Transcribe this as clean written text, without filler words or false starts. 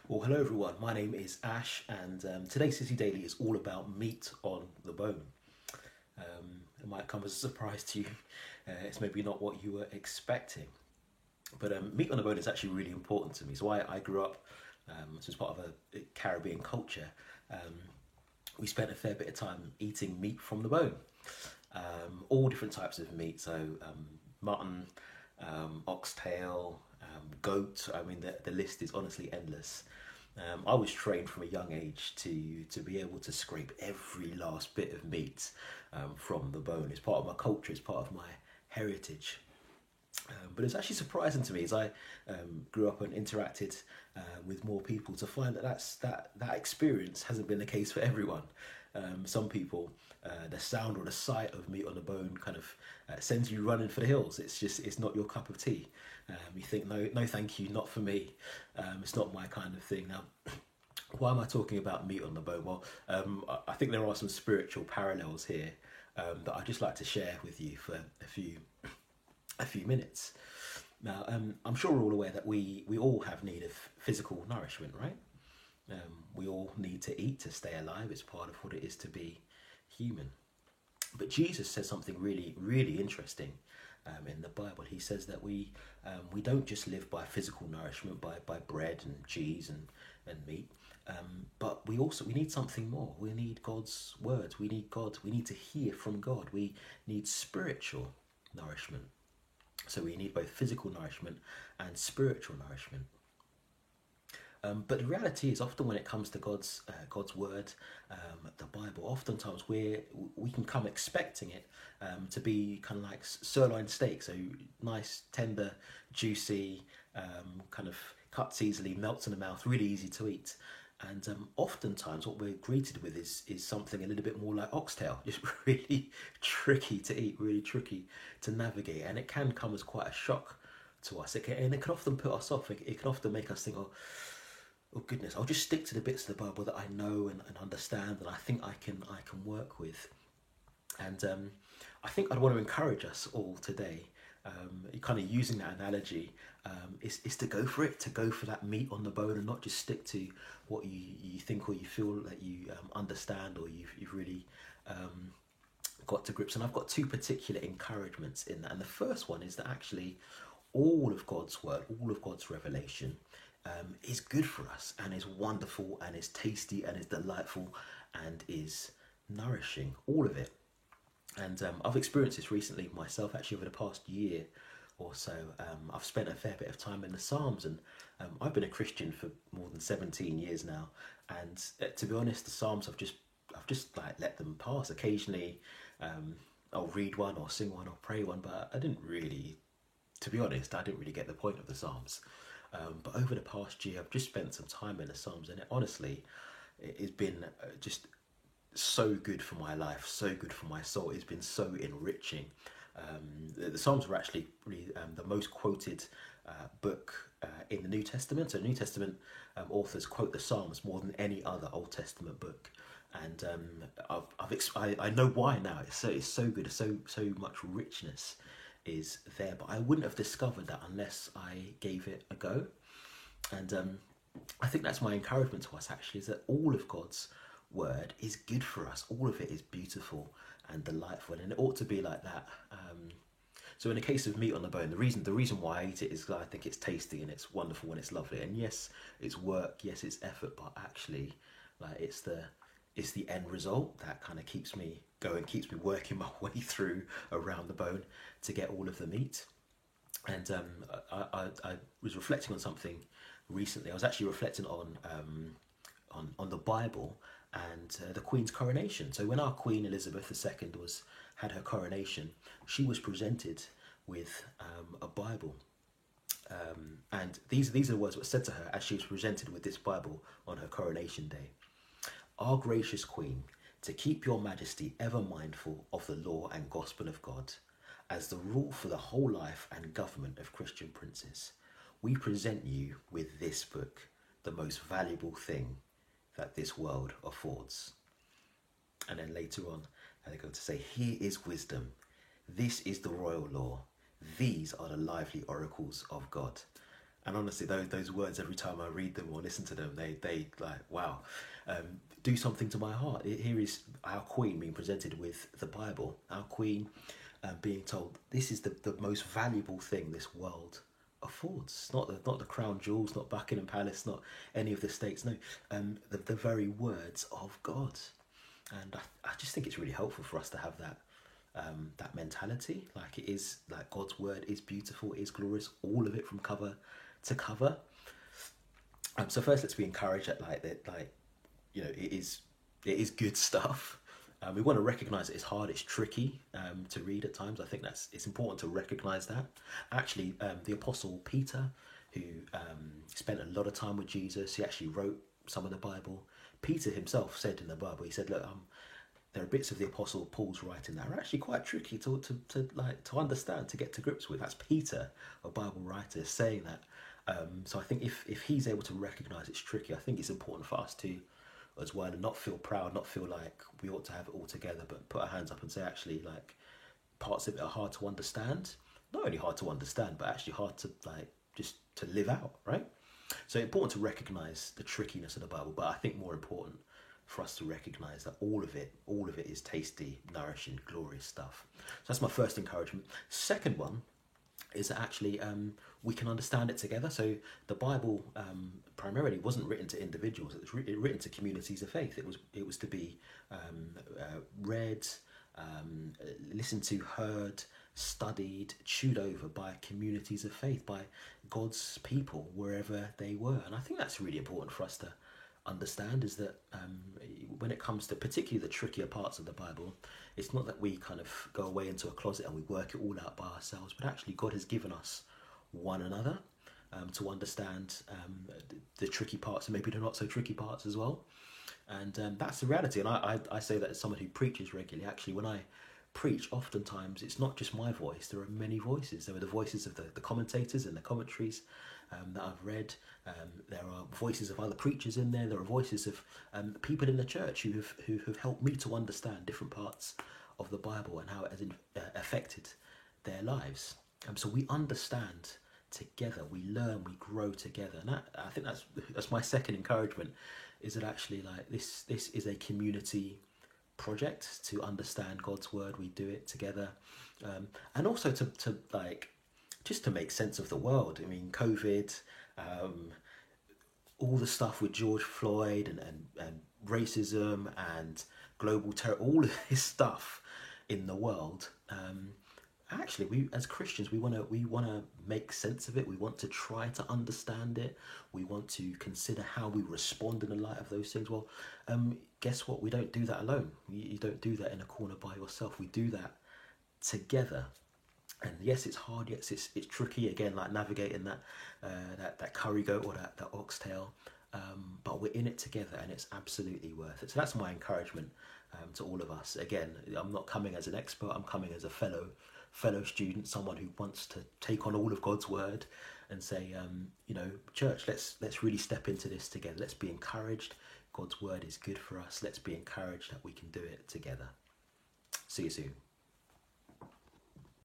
Well, hello everyone. My name is Ash, and today's City Daily is all about meat on the bone. It might come as a surprise to you. It's maybe not what you were expecting, but meat on the bone is actually really important to me. So I grew up as part of a Caribbean culture. Um, we spent a fair bit of time eating meat from the bone, all different types of meat. So mutton, oxtail, goat. I mean, the list is honestly endless. I was trained from a young age to be able to scrape every last bit of meat from the bone. It's part of my culture. It's part of my heritage. But it's actually surprising to me as I grew up and interacted with more people to find that that experience hasn't been the case for everyone. Some people, the sound or the sight of meat on the bone kind of sends you running for the hills. It's not your cup of tea. You think no, thank you, not for me. It's not my kind of thing. Now, why am I talking about meat on the bone? Well, I think there are some spiritual parallels here that I'd just like to share with you for a few minutes. Now, I'm sure we're all aware that we all have need of physical nourishment, right? We all need to eat to stay alive. It's part of what it is to be human. But Jesus says something really, really interesting in the Bible. He says that we don't just live by physical nourishment, by bread and cheese and meat, but we need something more. We need God's words. We need God. We need to hear from God. We need spiritual nourishment. So we need both physical nourishment and spiritual nourishment. But the reality is, often when it comes to God's word, the Bible, oftentimes we can come expecting it to be kind of like sirloin steak, so nice, tender, juicy, kind of cuts easily, melts in the mouth, really easy to eat. And oftentimes, what we're greeted with is something a little bit more like oxtail, just really tricky to eat, really tricky to navigate, and it can come as quite a shock to us. And it can often put us off. It can often make us think, oh goodness, I'll just stick to the bits of the Bible that I know and understand, and I think I can work with. And I think I'd want to encourage us all today, kind of using that analogy, is to go for it, to go for that meat on the bone, and not just stick to what you think or you feel that you understand or you've really got to grips. And I've got two particular encouragements in that. And the first one is that actually all of God's word, all of God's revelation is good for us and is wonderful and is tasty and is delightful and is nourishing, all of it. And I've experienced this recently myself, actually, over the past year or so. I've spent a fair bit of time in the Psalms, and I've been a Christian for more than 17 years now. And to be honest, the Psalms I've just like let them pass. Occasionally, I'll read one or sing one or pray one, but I didn't really, to be honest, I didn't really get the point of the Psalms. But over the past year, I've just spent some time in the Psalms, and it's been just so good for my life, so good for my soul. It's been so enriching. The Psalms were actually really the most quoted book in the New Testament. So New Testament authors quote the Psalms more than any other Old Testament book, and I know why now. It's so good. So much richness is there, but I wouldn't have discovered that unless I gave it a go. And I think that's my encouragement to us, actually, is that all of God's word is good for us. All of it is beautiful and delightful, and it ought to be like that. So in the case of meat on the bone, the reason why I eat it is because I think it's tasty and it's wonderful and it's lovely. And yes, it's work, yes, it's effort, but actually, like it's the end result that kind of keeps me going, keeps me working my way through around the bone to get all of the meat. And I was reflecting on something recently. I was actually reflecting on the Bible and the Queen's coronation. So when our Queen Elizabeth II had her coronation, she was presented with a Bible. And these are the words that were said to her as she was presented with this Bible on her coronation day. Our gracious Queen, to keep your majesty ever mindful of the law and gospel of God, as the rule for the whole life and government of Christian princes, we present you with this book, the most valuable thing that this world affords. And then later on, they go to say, here is wisdom, this is the royal law, these are the lively oracles of God. And honestly, those words, every time I read them or listen to them, they like, wow, do something to my heart. Here is our Queen being presented with the Bible, our Queen being told this is the most valuable thing this world affords. Not the crown jewels, not Buckingham Palace, not any of the states. No, the very words of God. And I just think it's really helpful for us to have that mentality. Like, it is like God's word is beautiful, it is glorious, all of it from cover to cover. So first, let's be encouraged that it is good stuff. We want to recognize that it's hard, it's tricky to read at times. I think it's important to recognize that. Actually, the Apostle Peter, who spent a lot of time with Jesus, he actually wrote some of the Bible. Peter himself said in the Bible, he said, look, there are bits of the Apostle Paul's writing that are actually quite tricky to understand, to get to grips with. That's Peter, a Bible writer, saying that. So I think if he's able to recognize it's tricky, I think it's important for us to as well, and not feel proud, not feel like we ought to have it all together, but put our hands up and say, actually, like, parts of it are hard to understand. Not only hard to understand, but actually hard to just to live out, right? So important to recognize the trickiness of the Bible, but I think more important for us to recognize that all of it is tasty, nourishing, glorious stuff. So that's my first encouragement. Second one is that actually we can understand it together. So the Bible primarily wasn't written to individuals; it was written to communities of faith. It was to be read, listened to, heard, studied, chewed over by communities of faith, by God's people wherever they were. And I think that's really important for us to understand, is that when it comes to particularly the trickier parts of the Bible, it's not that we kind of go away into a closet and we work it all out by ourselves, but actually God has given us one another to understand the tricky parts and maybe the not so tricky parts as well. And that's the reality. And I say that as someone who preaches regularly. Actually, when I preach, oftentimes it's not just my voice. There are many voices. There are the voices of the commentators and the commentaries that I've read. There are voices of other preachers in there. There are voices of people in the church who have helped me to understand different parts of the Bible and how it has affected their lives. So we understand together, we learn, we grow together, and I think that's my second encouragement, is that actually this is a community project to understand God's word. We do it together, and also to just to make sense of the world. I mean, COVID, all the stuff with George Floyd and racism and global terror, all of this stuff in the world. Actually, we as Christians, we want to make sense of it. We want to try to understand it. We want to consider how we respond in the light of those things. Well, guess what? We don't do that alone. You don't do that in a corner by yourself. We do that together. And yes, it's hard. Yes, it's tricky. Again, like navigating that curry goat or that oxtail. But we're in it together, and it's absolutely worth it. So that's my encouragement to all of us. Again, I'm not coming as an expert. I'm coming as a fellow student, someone who wants to take on all of God's word and say, church, let's really step into this together. Let's be encouraged. God's word is good for us. Let's be encouraged that we can do it together. See you soon.